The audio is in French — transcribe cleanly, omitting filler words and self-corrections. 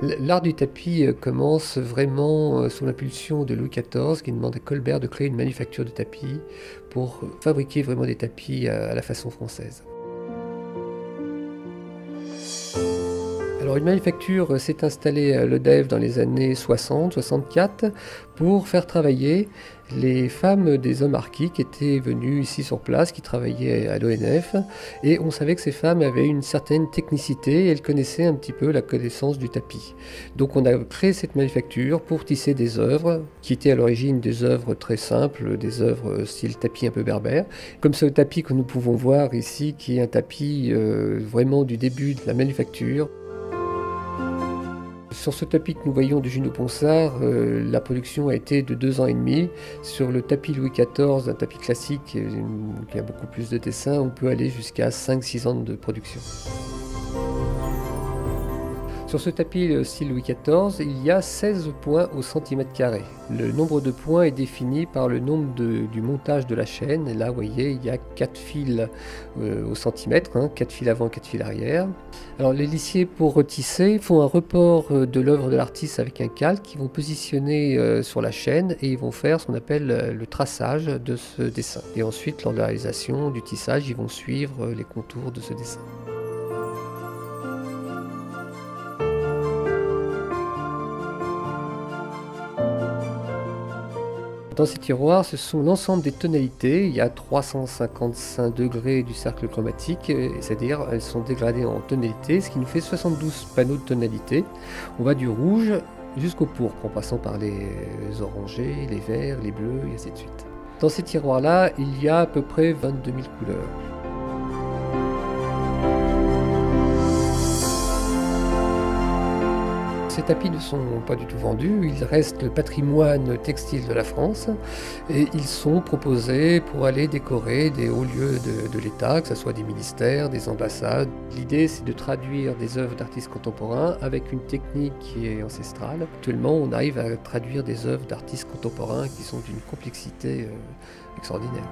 L'art du tapis commence vraiment sous l'impulsion de Louis XIV qui demande à Colbert de créer une manufacture de tapis pour fabriquer vraiment des tapis à la façon française. Alors une manufacture s'est installée à Lodève dans les années 60-64 pour faire travailler les femmes des hommes harkis qui étaient venues ici sur place, qui travaillaient à l'ONF. Et on savait que ces femmes avaient une certaine technicité et elles connaissaient un petit peu la connaissance du tapis. Donc on a créé cette manufacture pour tisser des œuvres qui étaient à l'origine des œuvres très simples, des œuvres style tapis un peu berbère. Comme ce tapis que nous pouvons voir ici, qui est un tapis vraiment du début de la manufacture. Sur ce tapis que nous voyons de Junot Ponsard, la production a été de 2 ans et demi. Sur le tapis Louis XIV, un tapis classique qui a beaucoup plus de dessins, on peut aller jusqu'à 5-6 ans de production. Sur ce tapis style Louis XIV, il y a 16 points au centimètre carré. Le nombre de points est défini par le nombre du montage de la chaîne. Et là, vous voyez, il y a 4 fils au centimètre, 4 fils avant, 4 fils arrière. Alors, les lissiers, pour retisser, font un report de l'œuvre de l'artiste avec un calque qu'ils vont positionner sur la chaîne et ils vont faire ce qu'on appelle le traçage de ce dessin. Et ensuite, lors de la réalisation du tissage, ils vont suivre les contours de ce dessin. Dans ces tiroirs, ce sont l'ensemble des tonalités. Il y a 355 degrés du cercle chromatique, c'est-à-dire elles sont dégradées en tonalités, ce qui nous fait 72 panneaux de tonalités. On va du rouge jusqu'au pourpre, en passant par les orangés, les verts, les bleus, et ainsi de suite. Dans ces tiroirs-là, il y a à peu près 22 000 couleurs. Ces tapis ne sont pas du tout vendus, ils restent le patrimoine textile de la France et ils sont proposés pour aller décorer des hauts lieux de l'État, que ce soit des ministères, des ambassades. L'idée, c'est de traduire des œuvres d'artistes contemporains avec une technique qui est ancestrale. Actuellement, on arrive à traduire des œuvres d'artistes contemporains qui sont d'une complexité extraordinaire.